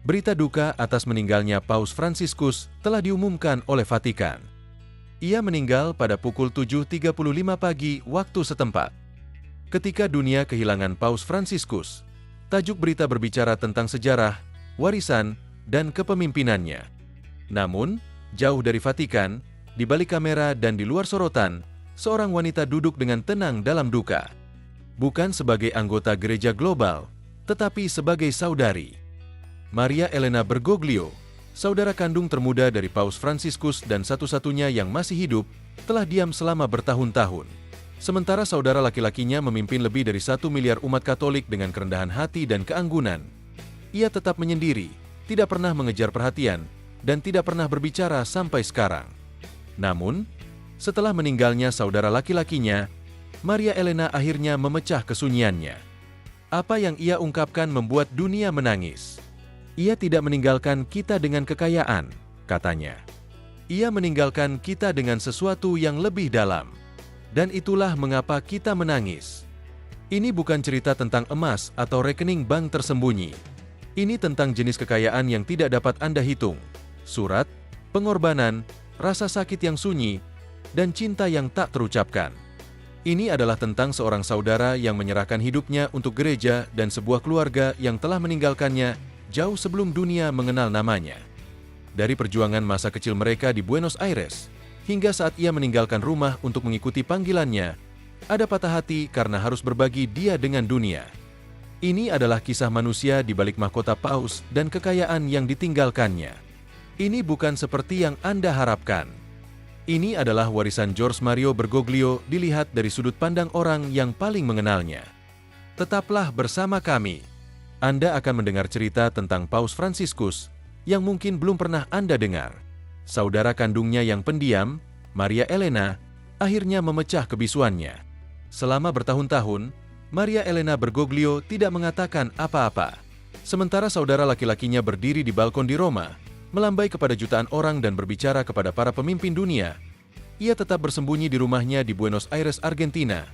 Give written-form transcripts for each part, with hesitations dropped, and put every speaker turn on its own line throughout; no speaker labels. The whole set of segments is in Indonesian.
Berita duka atas meninggalnya Paus Fransiskus telah diumumkan oleh Vatikan. Ia meninggal pada pukul 7.35 pagi waktu setempat. Ketika dunia kehilangan Paus Fransiskus, tajuk berita berbicara tentang sejarah, warisan, dan kepemimpinannya. Namun, jauh dari Vatikan, di balik kamera dan di luar sorotan, seorang wanita duduk dengan tenang dalam duka. Bukan sebagai anggota gereja global, tetapi sebagai saudari. Maria Elena Bergoglio, saudara kandung termuda dari Paus Fransiskus dan satu-satunya yang masih hidup, telah diam selama bertahun-tahun. Sementara saudara laki-lakinya memimpin lebih dari 1 miliar umat Katolik dengan kerendahan hati dan keanggunan. Ia tetap menyendiri, tidak pernah mengejar perhatian, dan tidak pernah berbicara sampai sekarang. Namun, setelah meninggalnya saudara laki-lakinya, Maria Elena akhirnya memecah kesunyiannya. Apa yang ia ungkapkan membuat dunia menangis. Ia tidak meninggalkan kita dengan kekayaan, katanya. Ia meninggalkan kita dengan sesuatu yang lebih dalam. Dan itulah mengapa kita menangis. Ini bukan cerita tentang emas atau rekening bank tersembunyi. Ini tentang jenis kekayaan yang tidak dapat Anda hitung. Surat, pengorbanan, rasa sakit yang sunyi, dan cinta yang tak terucapkan. Ini adalah tentang seorang saudara yang menyerahkan hidupnya untuk gereja dan sebuah keluarga yang telah meninggalkannya jauh sebelum dunia mengenal namanya. Dari perjuangan masa kecil mereka di Buenos Aires, hingga saat ia meninggalkan rumah untuk mengikuti panggilannya, ada patah hati karena harus berbagi dia dengan dunia. Ini adalah kisah manusia di balik mahkota paus dan kekayaan yang ditinggalkannya. Ini bukan seperti yang Anda harapkan. Ini adalah warisan Jorge Mario Bergoglio dilihat dari sudut pandang orang yang paling mengenalnya. Tetaplah bersama kami. Anda akan mendengar cerita tentang Paus Fransiskus yang mungkin belum pernah Anda dengar. Saudara kandungnya yang pendiam, Maria Elena, akhirnya memecah kebisuannya. Selama bertahun-tahun, Maria Elena Bergoglio tidak mengatakan apa-apa. Sementara saudara laki-lakinya berdiri di balkon di Roma, melambai kepada jutaan orang dan berbicara kepada para pemimpin dunia. Ia tetap bersembunyi di rumahnya di Buenos Aires, Argentina.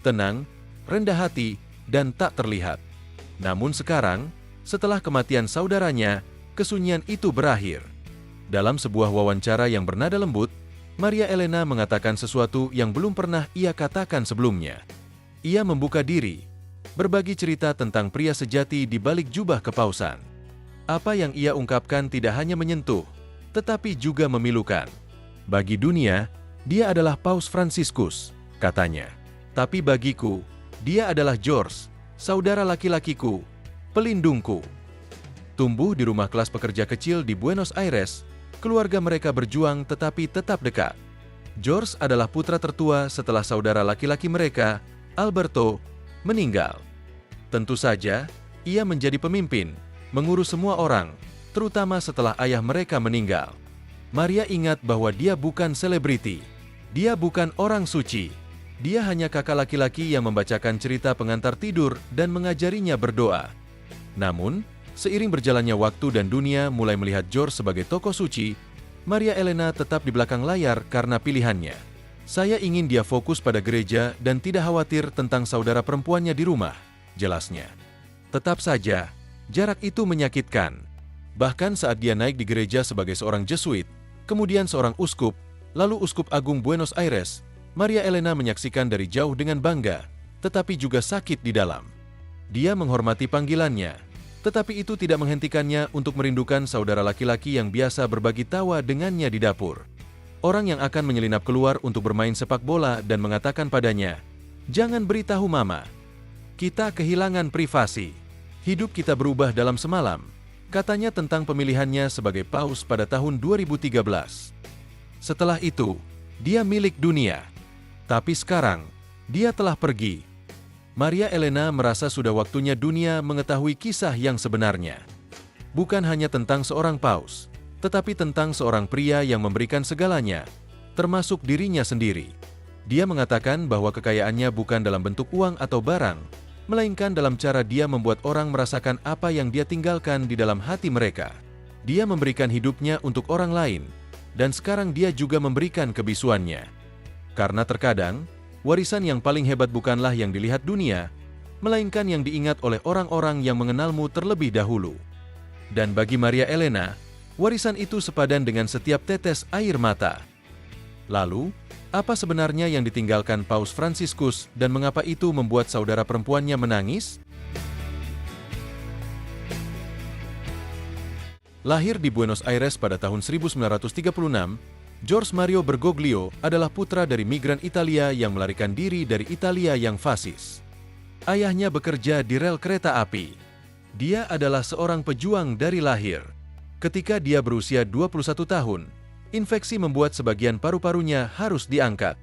Tenang, rendah hati, dan tak terlihat. Namun sekarang, setelah kematian saudaranya, kesunyian itu berakhir. Dalam sebuah wawancara yang bernada lembut, Maria Elena mengatakan sesuatu yang belum pernah ia katakan sebelumnya. Ia membuka diri, berbagi cerita tentang pria sejati di balik jubah kepausan. Apa yang ia ungkapkan tidak hanya menyentuh, tetapi juga memilukan. Bagi dunia, dia adalah Paus Fransiskus, katanya. Tapi bagiku, dia adalah Jorge, saudara laki-lakiku, pelindungku. Tumbuh di rumah kelas pekerja kecil di Buenos Aires, keluarga mereka berjuang tetapi tetap dekat. Jorge adalah putra tertua setelah saudara laki-laki mereka, Alberto, meninggal. Tentu saja, ia menjadi pemimpin, mengurus semua orang, terutama setelah ayah mereka meninggal. Maria ingat bahwa dia bukan selebriti. Dia bukan orang suci. Dia hanya kakak laki-laki yang membacakan cerita pengantar tidur dan mengajarinya berdoa. Namun, seiring berjalannya waktu dan dunia mulai melihat Jorge sebagai tokoh suci, Maria Elena tetap di belakang layar karena pilihannya. Saya ingin dia fokus pada gereja dan tidak khawatir tentang saudara perempuannya di rumah, jelasnya. Tetap saja, jarak itu menyakitkan. Bahkan saat dia naik di gereja sebagai seorang Jesuit, kemudian seorang uskup, lalu uskup agung Buenos Aires, Maria Elena menyaksikan dari jauh dengan bangga, tetapi juga sakit di dalam. Dia menghormati panggilannya, tetapi itu tidak menghentikannya untuk merindukan saudara laki-laki yang biasa berbagi tawa dengannya di dapur. Orang yang akan menyelinap keluar untuk bermain sepak bola dan mengatakan padanya, "Jangan beritahu Mama. Kita kehilangan privasi. Hidup kita berubah dalam semalam," katanya tentang pemilihannya sebagai paus pada tahun 2013. Setelah itu, dia milik dunia. Tapi sekarang, dia telah pergi. Maria Elena merasa sudah waktunya dunia mengetahui kisah yang sebenarnya. Bukan hanya tentang seorang paus, tetapi tentang seorang pria yang memberikan segalanya, termasuk dirinya sendiri. Dia mengatakan bahwa kekayaannya bukan dalam bentuk uang atau barang, melainkan dalam cara dia membuat orang merasakan apa yang dia tinggalkan di dalam hati mereka. Dia memberikan hidupnya untuk orang lain, dan sekarang dia juga memberikan kebisuannya. Karena terkadang, warisan yang paling hebat bukanlah yang dilihat dunia, melainkan yang diingat oleh orang-orang yang mengenalmu terlebih dahulu. Dan bagi Maria Elena, warisan itu sepadan dengan setiap tetes air mata. Lalu, apa sebenarnya yang ditinggalkan Paus Fransiskus dan mengapa itu membuat saudara perempuannya menangis? Lahir di Buenos Aires pada tahun 1936, George Mario Bergoglio adalah putra dari migran Italia yang melarikan diri dari Italia yang fasis. Ayahnya bekerja di rel kereta api. Dia adalah seorang pejuang dari lahir. Ketika dia berusia 21 tahun, infeksi membuat sebagian paru-parunya harus diangkat.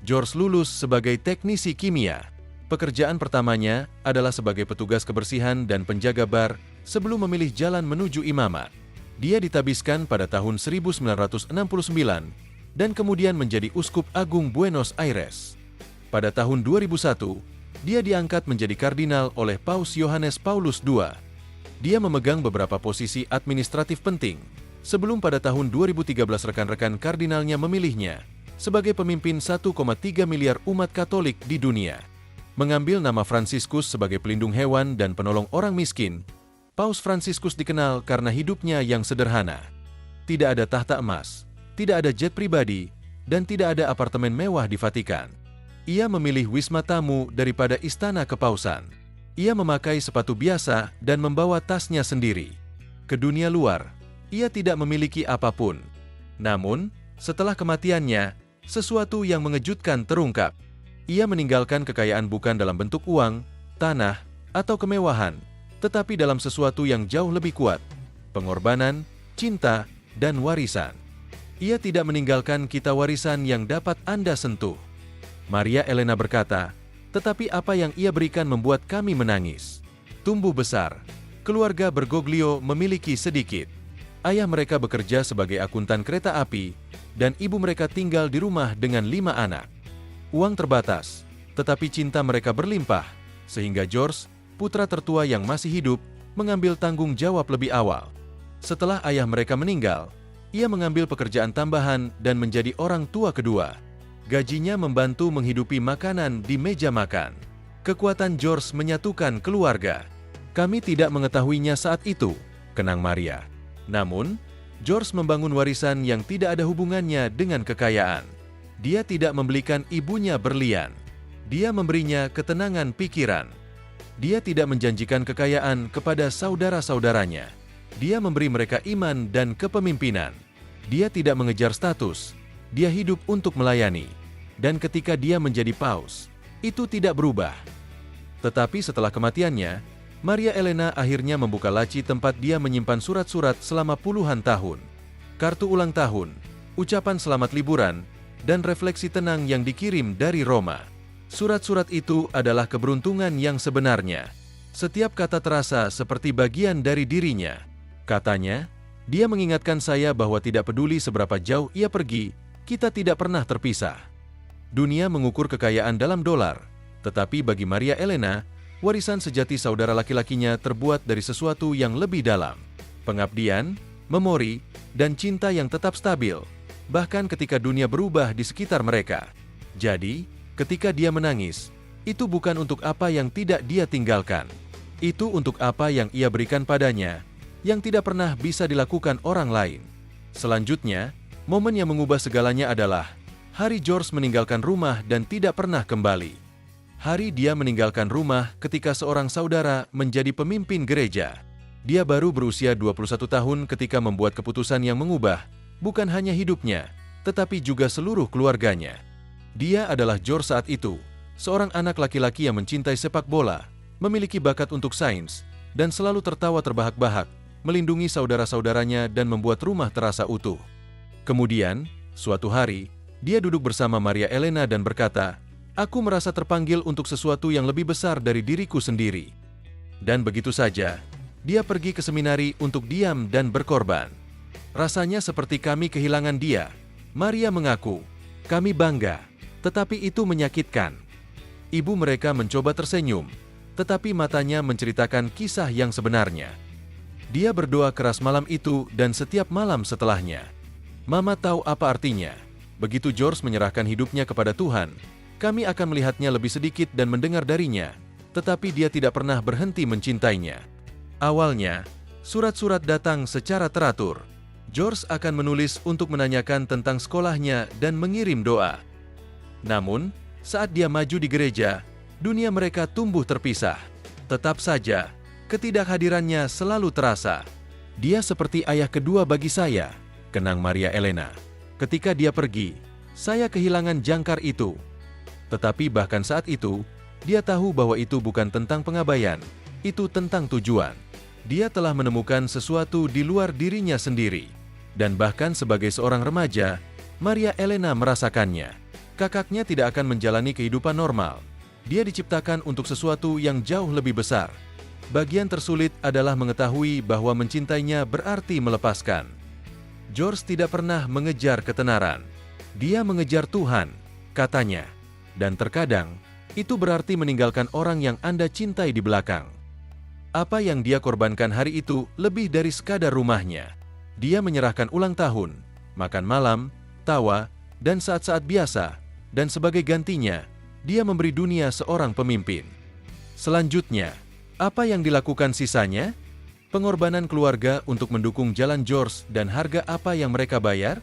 George lulus sebagai teknisi kimia. Pekerjaan pertamanya adalah sebagai petugas kebersihan dan penjaga bar sebelum memilih jalan menuju imamat. Dia ditabiskan pada tahun 1969 dan kemudian menjadi uskup agung Buenos Aires. Pada tahun 2001, dia diangkat menjadi kardinal oleh Paus Yohanes Paulus II. Dia memegang beberapa posisi administratif penting, sebelum pada tahun 2013 rekan-rekan kardinalnya memilihnya sebagai pemimpin 1,3 miliar umat Katolik di dunia. Mengambil nama Fransiskus sebagai pelindung hewan dan penolong orang miskin, Paus Fransiskus dikenal karena hidupnya yang sederhana. Tidak ada tahta emas, tidak ada jet pribadi, dan tidak ada apartemen mewah di Vatikan. Ia memilih wisma tamu daripada istana kepausan. Ia memakai sepatu biasa dan membawa tasnya sendiri. Ke dunia luar, ia tidak memiliki apapun. Namun, setelah kematiannya, sesuatu yang mengejutkan terungkap. Ia meninggalkan kekayaan bukan dalam bentuk uang, tanah, atau kemewahan, tetapi dalam sesuatu yang jauh lebih kuat, pengorbanan, cinta, dan warisan. Ia tidak meninggalkan kita warisan yang dapat Anda sentuh. Maria Elena berkata, tetapi apa yang ia berikan membuat kami menangis. Tumbuh besar, keluarga Bergoglio memiliki sedikit. Ayah mereka bekerja sebagai akuntan kereta api, dan ibu mereka tinggal di rumah dengan 5 anak. Uang terbatas, tetapi cinta mereka berlimpah, sehingga George, putra tertua yang masih hidup, mengambil tanggung jawab lebih awal. Setelah ayah mereka meninggal, ia mengambil pekerjaan tambahan dan menjadi orang tua kedua. Gajinya membantu menghidupi makanan di meja makan. Kekuatan George menyatukan keluarga. Kami tidak mengetahuinya saat itu, kenang Maria. Namun, George membangun warisan yang tidak ada hubungannya dengan kekayaan. Dia tidak membelikan ibunya berlian. Dia memberinya ketenangan pikiran. Dia tidak menjanjikan kekayaan kepada saudara-saudaranya. Dia memberi mereka iman dan kepemimpinan. Dia tidak mengejar status. Dia hidup untuk melayani. Dan ketika dia menjadi paus, itu tidak berubah. Tetapi setelah kematiannya, Maria Elena akhirnya membuka laci tempat dia menyimpan surat-surat selama puluhan tahun. Kartu ulang tahun, ucapan selamat liburan, dan refleksi tenang yang dikirim dari Roma. Surat-surat itu adalah keberuntungan yang sebenarnya. Setiap kata terasa seperti bagian dari dirinya. Katanya, dia mengingatkan saya bahwa tidak peduli seberapa jauh ia pergi, kita tidak pernah terpisah. Dunia mengukur kekayaan dalam dolar, tetapi bagi Maria Elena, warisan sejati saudara laki-lakinya terbuat dari sesuatu yang lebih dalam. Pengabdian, memori, dan cinta yang tetap stabil, bahkan ketika dunia berubah di sekitar mereka. Jadi, ketika dia menangis, itu bukan untuk apa yang tidak dia tinggalkan. Itu untuk apa yang ia berikan padanya, yang tidak pernah bisa dilakukan orang lain. Selanjutnya, momen yang mengubah segalanya adalah hari George meninggalkan rumah dan tidak pernah kembali. Hari dia meninggalkan rumah ketika seorang saudara menjadi pemimpin gereja. Dia baru berusia 21 tahun ketika membuat keputusan yang mengubah, bukan hanya hidupnya, tetapi juga seluruh keluarganya. Dia adalah George saat itu, seorang anak laki-laki yang mencintai sepak bola, memiliki bakat untuk sains, dan selalu tertawa terbahak-bahak, melindungi saudara-saudaranya dan membuat rumah terasa utuh. Kemudian, suatu hari, dia duduk bersama Maria Elena dan berkata, "Aku merasa terpanggil untuk sesuatu yang lebih besar dari diriku sendiri." Dan begitu saja, dia pergi ke seminari untuk diam dan berkorban. Rasanya seperti kami kehilangan dia. Maria mengaku, "Kami bangga, tetapi itu menyakitkan." Ibu mereka mencoba tersenyum, tetapi matanya menceritakan kisah yang sebenarnya. Dia berdoa keras malam itu dan setiap malam setelahnya. Mama tahu apa artinya. Begitu George menyerahkan hidupnya kepada Tuhan, kami akan melihatnya lebih sedikit dan mendengar darinya, tetapi dia tidak pernah berhenti mencintainya. Awalnya, Surat-surat datang secara teratur. George akan menulis untuk menanyakan tentang sekolahnya dan mengirim doa. Namun, saat dia maju di gereja, dunia mereka tumbuh terpisah. Tetap saja, ketidakhadirannya selalu terasa. Dia seperti ayah kedua bagi saya, kenang Maria Elena. Ketika dia pergi, saya kehilangan jangkar itu. Tetapi bahkan saat itu, dia tahu bahwa itu bukan tentang pengabaian, itu tentang tujuan. Dia telah menemukan sesuatu di luar dirinya sendiri. Dan bahkan sebagai seorang remaja, Maria Elena merasakannya. Kakaknya tidak akan menjalani kehidupan normal. Dia diciptakan untuk sesuatu yang jauh lebih besar. Bagian tersulit adalah mengetahui bahwa mencintainya berarti melepaskan. George tidak pernah mengejar ketenaran. Dia mengejar Tuhan, katanya. Dan terkadang, itu berarti meninggalkan orang yang Anda cintai di belakang. Apa yang dia korbankan hari itu lebih dari sekadar rumahnya. Dia menyerahkan ulang tahun, makan malam, tawa, dan saat-saat biasa, dan sebagai gantinya, dia memberi dunia seorang pemimpin. Selanjutnya, apa yang dilakukan sisanya? Pengorbanan keluarga untuk mendukung jalan George dan harga apa yang mereka bayar?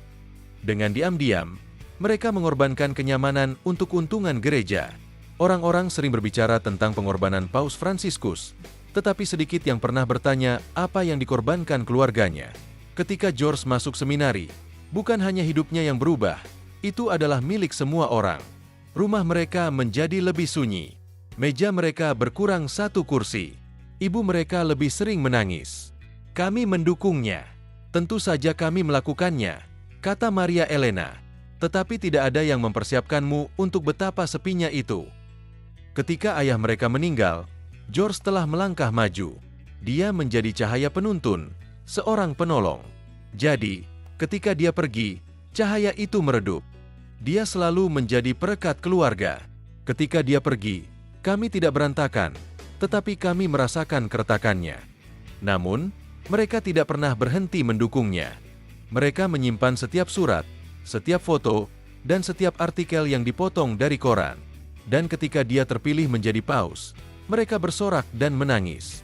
Dengan diam-diam, mereka mengorbankan kenyamanan untuk keuntungan gereja. Orang-orang sering berbicara tentang pengorbanan Paus Fransiskus, tetapi sedikit yang pernah bertanya apa yang dikorbankan keluarganya. Ketika George masuk seminari, bukan hanya hidupnya yang berubah, itu adalah milik semua orang. Rumah mereka menjadi lebih sunyi. Meja mereka berkurang satu kursi. Ibu mereka lebih sering menangis. Kami mendukungnya. Tentu saja kami melakukannya, kata Maria Elena. Tetapi tidak ada yang mempersiapkanmu untuk betapa sepinya itu. Ketika ayah mereka meninggal, George telah melangkah maju. Dia menjadi cahaya penuntun, seorang penolong. Jadi, ketika dia pergi, cahaya itu meredup. Dia selalu menjadi perekat keluarga. Ketika dia pergi, kami tidak berantakan, tetapi kami merasakan keretakannya. Namun, mereka tidak pernah berhenti mendukungnya. Mereka menyimpan setiap surat, setiap foto, dan setiap artikel yang dipotong dari koran. Dan ketika dia terpilih menjadi paus, mereka bersorak dan menangis.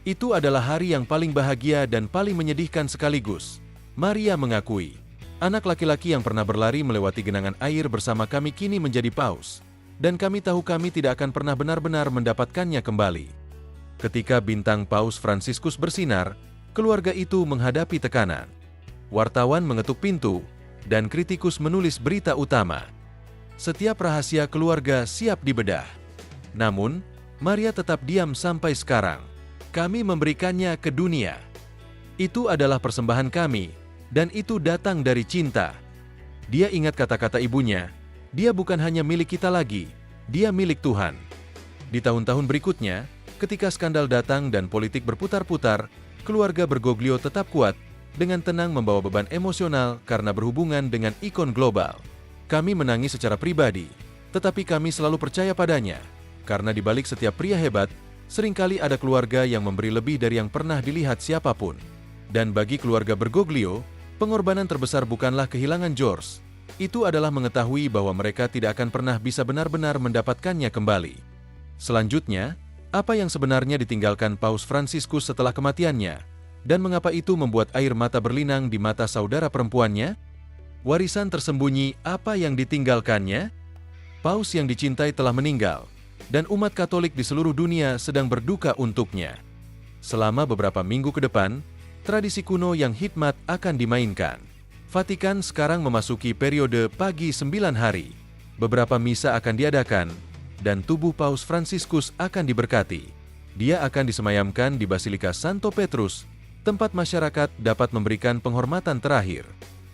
Itu adalah hari yang paling bahagia dan paling menyedihkan sekaligus, Maria mengakui. Anak laki-laki yang pernah berlari melewati genangan air bersama kami kini menjadi paus. Dan kami tahu kami tidak akan pernah benar-benar mendapatkannya kembali. Ketika bintang Paus Fransiskus bersinar, keluarga itu menghadapi tekanan. Wartawan mengetuk pintu, dan kritikus menulis berita utama. Setiap rahasia keluarga siap dibedah. Namun, Maria tetap diam sampai sekarang. Kami memberikannya ke dunia. Itu adalah persembahan kami, dan itu datang dari cinta. Dia ingat kata-kata ibunya, dia bukan hanya milik kita lagi, dia milik Tuhan. Di tahun-tahun berikutnya, ketika skandal datang dan politik berputar-putar, keluarga Bergoglio tetap kuat, dengan tenang membawa beban emosional karena berhubungan dengan ikon global. Kami menangis secara pribadi, tetapi kami selalu percaya padanya, karena di balik setiap pria hebat, seringkali ada keluarga yang memberi lebih dari yang pernah dilihat siapapun. Dan bagi keluarga Bergoglio, pengorbanan terbesar bukanlah kehilangan George. Itu adalah mengetahui bahwa mereka tidak akan pernah bisa benar-benar mendapatkannya kembali. Selanjutnya, apa yang sebenarnya ditinggalkan Paus Fransiskus setelah kematiannya, dan mengapa itu membuat air mata berlinang di mata saudara perempuannya? Warisan tersembunyi apa yang ditinggalkannya? Paus yang dicintai telah meninggal, dan umat Katolik di seluruh dunia sedang berduka untuknya. Selama beberapa minggu ke depan, tradisi kuno yang hikmat akan dimainkan. Vatikan sekarang memasuki periode pagi 9 hari. Beberapa misa akan diadakan, dan tubuh Paus Fransiskus akan diberkati. Dia akan disemayamkan di Basilika Santo Petrus, tempat masyarakat dapat memberikan penghormatan terakhir.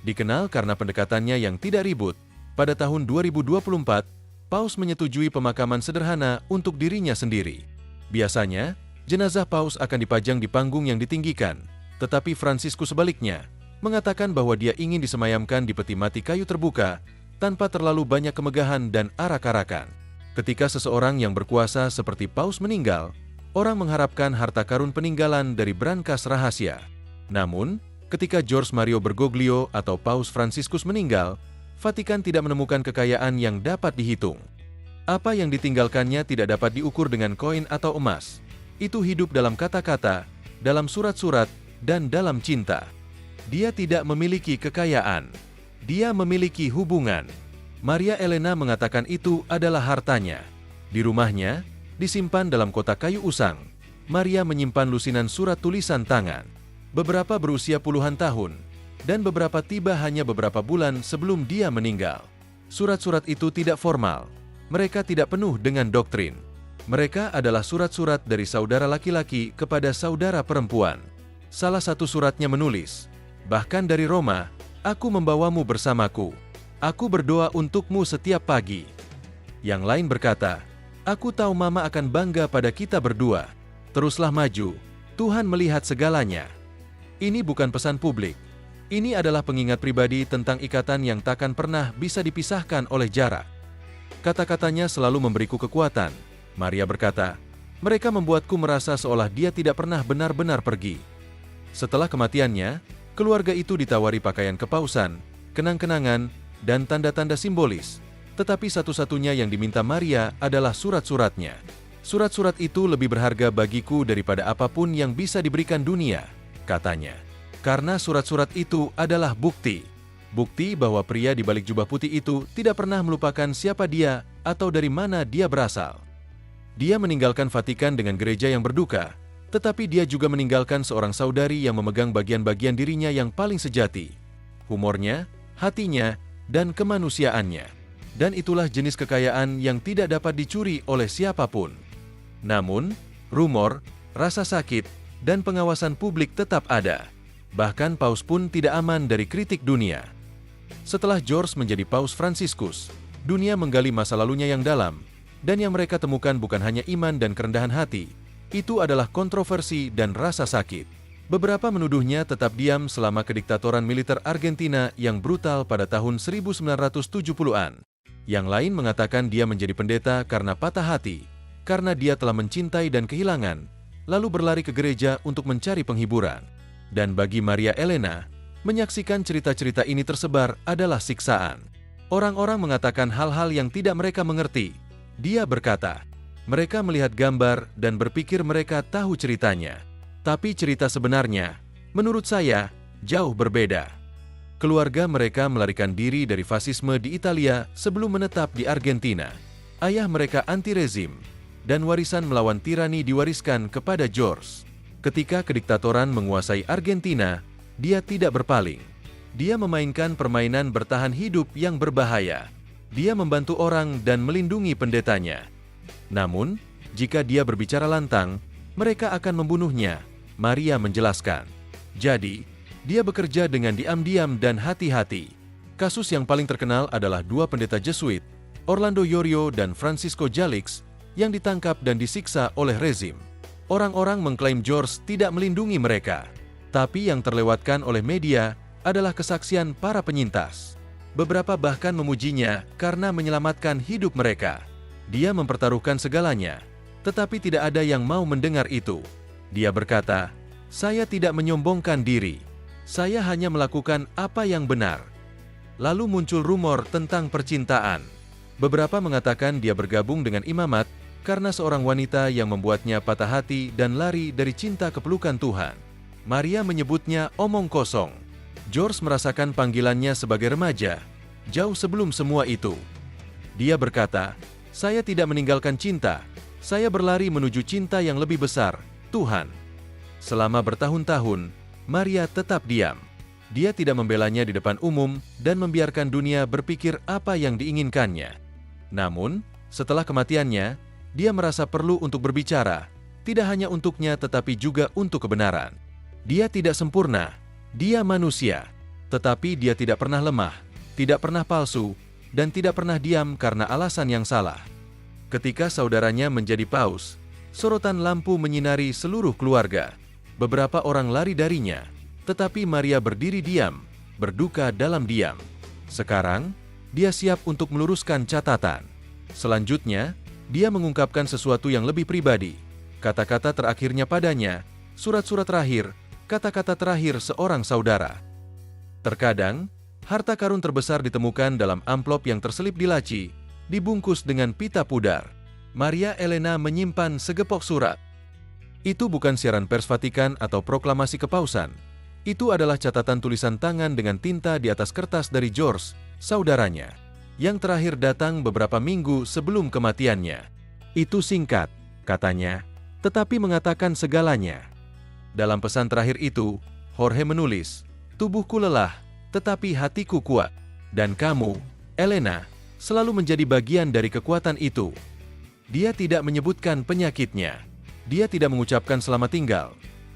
Dikenal karena pendekatannya yang tidak ribut, pada tahun 2024, Paus menyetujui pemakaman sederhana untuk dirinya sendiri. Biasanya, jenazah Paus akan dipajang di panggung yang ditinggikan, tetapi Fransiskus sebaliknya, mengatakan bahwa dia ingin disemayamkan di peti mati kayu terbuka, tanpa terlalu banyak kemegahan dan arak-arakan. Ketika seseorang yang berkuasa seperti Paus meninggal, orang mengharapkan harta karun peninggalan dari brankas rahasia. Namun, ketika George Mario Bergoglio atau Paus Fransiskus meninggal, Vatikan tidak menemukan kekayaan yang dapat dihitung. Apa yang ditinggalkannya tidak dapat diukur dengan koin atau emas. Itu hidup dalam kata-kata, dalam surat-surat, dan dalam cinta. Dia tidak memiliki kekayaan. Dia memiliki hubungan. Maria Elena mengatakan itu adalah hartanya. Di rumahnya, disimpan dalam kotak kayu usang, Maria menyimpan lusinan surat tulisan tangan. Beberapa berusia puluhan tahun, dan beberapa tiba hanya beberapa bulan sebelum dia meninggal. Surat-surat itu tidak formal. Mereka tidak penuh dengan doktrin. Mereka adalah surat-surat dari saudara laki-laki kepada saudara perempuan. Salah satu suratnya menulis, "Bahkan dari Roma, aku membawamu bersamaku. Aku berdoa untukmu setiap pagi." Yang lain berkata, "Aku tahu Mama akan bangga pada kita berdua. Teruslah maju, Tuhan melihat segalanya." Ini bukan pesan publik. Ini adalah pengingat pribadi tentang ikatan yang takkan pernah bisa dipisahkan oleh jarak. Kata-katanya selalu memberiku kekuatan. Maria berkata, "Mereka membuatku merasa seolah dia tidak pernah benar-benar pergi." Setelah kematiannya, keluarga itu ditawari pakaian kepausan, kenang-kenangan, dan tanda-tanda simbolis. Tetapi satu-satunya yang diminta Maria adalah surat-suratnya. Surat-surat itu lebih berharga bagiku daripada apapun yang bisa diberikan dunia, katanya. Karena surat-surat itu adalah bukti. Bukti bahwa pria di balik jubah putih itu tidak pernah melupakan siapa dia atau dari mana dia berasal. Dia meninggalkan Vatikan dengan gereja yang berduka, tetapi dia juga meninggalkan seorang saudari yang memegang bagian-bagian dirinya yang paling sejati. Humornya, hatinya, dan kemanusiaannya. Dan itulah jenis kekayaan yang tidak dapat dicuri oleh siapapun. Namun, rumor, rasa sakit, dan pengawasan publik tetap ada. Bahkan Paus pun tidak aman dari kritik dunia. Setelah George menjadi Paus Fransiskus, dunia menggali masa lalunya yang dalam, dan yang mereka temukan bukan hanya iman dan kerendahan hati, itu adalah kontroversi dan rasa sakit. Beberapa menuduhnya tetap diam selama kediktatoran militer Argentina yang brutal pada tahun 1970-an. Yang lain mengatakan dia menjadi pendeta karena patah hati, karena dia telah mencintai dan kehilangan, lalu berlari ke gereja untuk mencari penghiburan. Dan bagi Maria Elena, menyaksikan cerita-cerita ini tersebar adalah siksaan. Orang-orang mengatakan hal-hal yang tidak mereka mengerti. Dia berkata, mereka melihat gambar dan berpikir mereka tahu ceritanya. Tapi cerita sebenarnya, menurut saya, jauh berbeda. Keluarga mereka melarikan diri dari fasisme di Italia sebelum menetap di Argentina. Ayah mereka anti-rezim, dan warisan melawan tirani diwariskan kepada George. Ketika kediktatoran menguasai Argentina, dia tidak berpaling. Dia memainkan permainan bertahan hidup yang berbahaya. Dia membantu orang dan melindungi pendetanya. Namun, jika dia berbicara lantang, mereka akan membunuhnya, Maria menjelaskan. Jadi, dia bekerja dengan diam-diam dan hati-hati. Kasus yang paling terkenal adalah dua pendeta Jesuit, Orlando Yorio dan Francisco Jalix, yang ditangkap dan disiksa oleh rezim. Orang-orang mengklaim George tidak melindungi mereka, tapi yang terlewatkan oleh media adalah kesaksian para penyintas. Beberapa bahkan memujinya karena menyelamatkan hidup mereka. Dia mempertaruhkan segalanya, tetapi tidak ada yang mau mendengar itu. Dia berkata, "Saya tidak menyombongkan diri. Saya hanya melakukan apa yang benar." Lalu muncul rumor tentang percintaan. Beberapa mengatakan dia bergabung dengan imamat karena seorang wanita yang membuatnya patah hati dan lari dari cinta kepelukan Tuhan. Maria menyebutnya omong kosong. George merasakan panggilannya sebagai remaja, jauh sebelum semua itu. Dia berkata, "Saya tidak meninggalkan cinta, saya berlari menuju cinta yang lebih besar, Tuhan." Selama bertahun-tahun, Maria tetap diam. Dia tidak membelanya di depan umum dan membiarkan dunia berpikir apa yang diinginkannya. Namun, setelah kematiannya, dia merasa perlu untuk berbicara, tidak hanya untuknya tetapi juga untuk kebenaran. Dia tidak sempurna, dia manusia, tetapi dia tidak pernah lemah, tidak pernah palsu, dan tidak pernah diam karena alasan yang salah. Ketika saudaranya menjadi paus, sorotan lampu menyinari seluruh keluarga. Beberapa orang lari darinya, tetapi Maria berdiri diam, berduka dalam diam. Sekarang, dia siap untuk meluruskan catatan. Selanjutnya, dia mengungkapkan sesuatu yang lebih pribadi. Kata-kata terakhirnya padanya, surat-surat terakhir, kata-kata terakhir seorang saudara. Terkadang, harta karun terbesar ditemukan dalam amplop yang terselip di laci, dibungkus dengan pita pudar. Maria Elena menyimpan segepok surat. Itu bukan siaran pers Vatikan atau proklamasi kepausan. Itu adalah catatan tulisan tangan dengan tinta di atas kertas dari George, saudaranya, yang terakhir datang beberapa minggu sebelum kematiannya. Itu singkat, katanya, tetapi mengatakan segalanya. Dalam pesan terakhir itu, Jorge menulis, "Tubuhku lelah, tetapi hatiku kuat. Dan kamu, Elena, selalu menjadi bagian dari kekuatan itu." Dia tidak menyebutkan penyakitnya. Dia tidak mengucapkan selamat tinggal.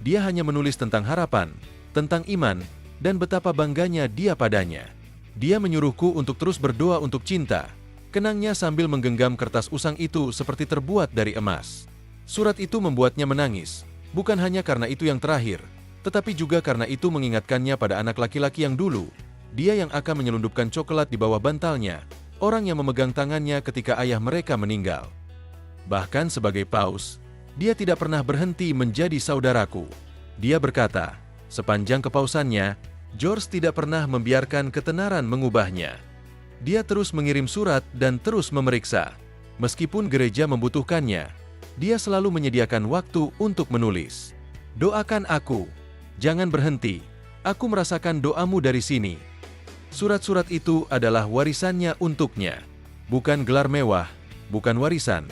Dia hanya menulis tentang harapan, tentang iman, dan betapa bangganya dia padanya. Dia menyuruhku untuk terus berdoa untuk cinta, kenangnya sambil menggenggam kertas usang itu seperti terbuat dari emas. Surat itu membuatnya menangis, bukan hanya karena itu yang terakhir, tetapi juga karena itu mengingatkannya pada anak laki-laki yang dulu. Dia yang akan menyelundupkan coklat di bawah bantalnya, orang yang memegang tangannya ketika ayah mereka meninggal. Bahkan sebagai paus, dia tidak pernah berhenti menjadi saudaraku. Dia berkata, sepanjang kepausannya, George tidak pernah membiarkan ketenaran mengubahnya. Dia terus mengirim surat dan terus memeriksa. Meskipun gereja membutuhkannya, dia selalu menyediakan waktu untuk menulis. "Doakan aku. Jangan berhenti. Aku merasakan doamu dari sini." Surat-surat itu adalah warisannya untuknya. Bukan gelar mewah, bukan warisan,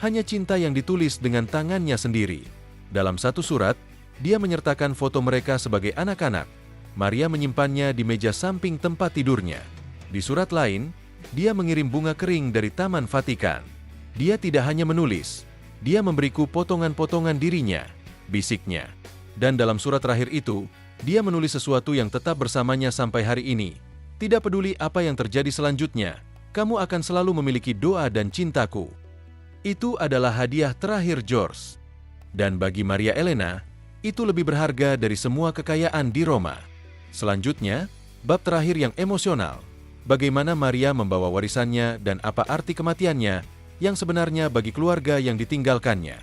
hanya cinta yang ditulis dengan tangannya sendiri. Dalam satu surat, dia menyertakan foto mereka sebagai anak-anak. Maria menyimpannya di meja samping tempat tidurnya. Di surat lain, dia mengirim bunga kering dari Taman Vatikan. Dia tidak hanya menulis, dia memberiku potongan-potongan dirinya, bisiknya. Dan dalam surat terakhir itu, dia menulis sesuatu yang tetap bersamanya sampai hari ini. "Tidak peduli apa yang terjadi selanjutnya, kamu akan selalu memiliki doa dan cintaku." Itu adalah hadiah terakhir George. Dan bagi Maria Elena, itu lebih berharga dari semua kekayaan di Roma. Selanjutnya, bab terakhir yang emosional. Bagaimana Maria membawa warisannya dan apa arti kematiannya yang sebenarnya bagi keluarga yang ditinggalkannya.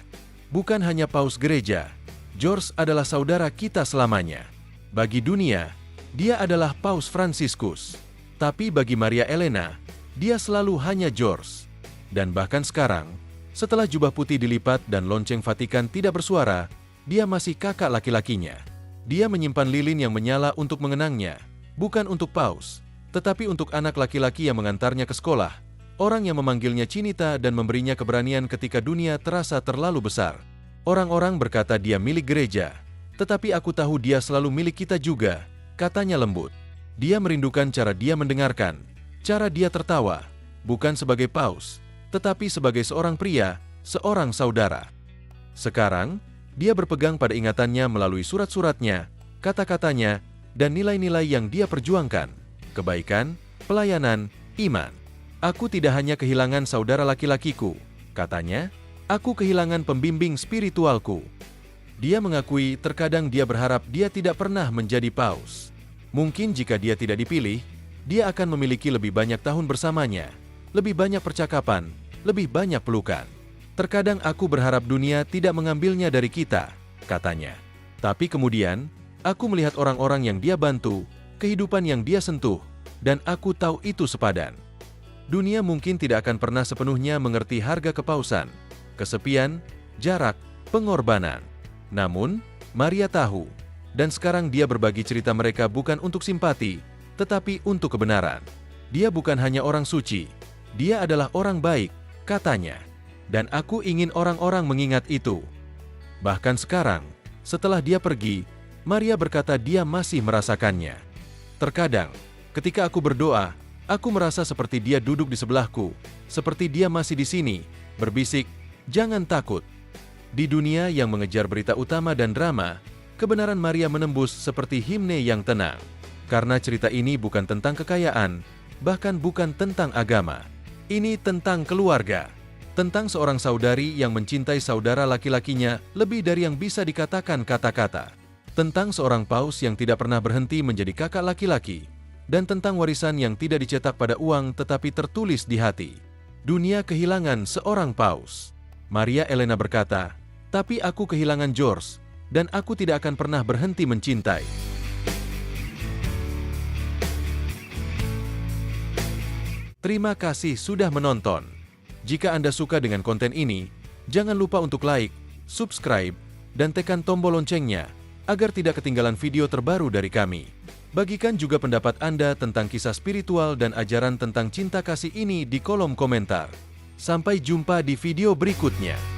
Bukan hanya paus gereja, George adalah saudara kita selamanya. Bagi dunia, dia adalah Paus Fransiskus. Tapi bagi Maria Elena, dia selalu hanya George. Dan bahkan sekarang, setelah jubah putih dilipat dan lonceng Vatikan tidak bersuara, dia masih kakak laki-lakinya. Dia menyimpan lilin yang menyala untuk mengenangnya, bukan untuk paus, tetapi untuk anak laki-laki yang mengantarnya ke sekolah, orang yang memanggilnya Cinita dan memberinya keberanian ketika dunia terasa terlalu besar. Orang-orang berkata dia milik gereja, tetapi aku tahu dia selalu milik kita juga, katanya lembut. Dia merindukan cara dia mendengarkan, cara dia tertawa, bukan sebagai paus, tetapi sebagai seorang pria, seorang saudara. Sekarang, dia berpegang pada ingatannya melalui surat-suratnya, kata-katanya, dan nilai-nilai yang dia perjuangkan. Kebaikan, pelayanan, iman. "Aku tidak hanya kehilangan saudara laki-lakiku," katanya, "aku kehilangan pembimbing spiritualku." Dia mengakui terkadang dia berharap dia tidak pernah menjadi paus. Mungkin jika dia tidak dipilih, dia akan memiliki lebih banyak tahun bersamanya, lebih banyak percakapan, lebih banyak pelukan. "Terkadang aku berharap dunia tidak mengambilnya dari kita," katanya. "Tapi kemudian, aku melihat orang-orang yang dia bantu, kehidupan yang dia sentuh, dan aku tahu itu sepadan. Dunia mungkin tidak akan pernah sepenuhnya mengerti harga kepausan, kesepian, jarak, pengorbanan. Namun, Maria tahu, dan sekarang dia berbagi cerita mereka bukan untuk simpati, tetapi untuk kebenaran. Dia bukan hanya orang suci, dia adalah orang baik," katanya. "Dan aku ingin orang-orang mengingat itu." Bahkan sekarang, setelah dia pergi, Maria berkata dia masih merasakannya. "Terkadang, ketika aku berdoa, aku merasa seperti dia duduk di sebelahku, seperti dia masih di sini, berbisik, 'Jangan takut.'" Di dunia yang mengejar berita utama dan drama, kebenaran Maria menembus seperti himne yang tenang. Karena cerita ini bukan tentang kekayaan, bahkan bukan tentang agama. Ini tentang keluarga. Tentang seorang saudari yang mencintai saudara laki-lakinya lebih dari yang bisa dikatakan kata-kata. Tentang seorang paus yang tidak pernah berhenti menjadi kakak laki-laki. Dan tentang warisan yang tidak dicetak pada uang tetapi tertulis di hati. Dunia kehilangan seorang paus. Maria Elena berkata, "Tapi aku kehilangan George, dan aku tidak akan pernah berhenti mencintai." Terima kasih sudah menonton. Jika Anda suka dengan konten ini, jangan lupa untuk like, subscribe, dan tekan tombol loncengnya, agar tidak ketinggalan video terbaru dari kami. Bagikan juga pendapat Anda tentang kisah spiritual dan ajaran tentang cinta kasih ini di kolom komentar. Sampai jumpa di video berikutnya.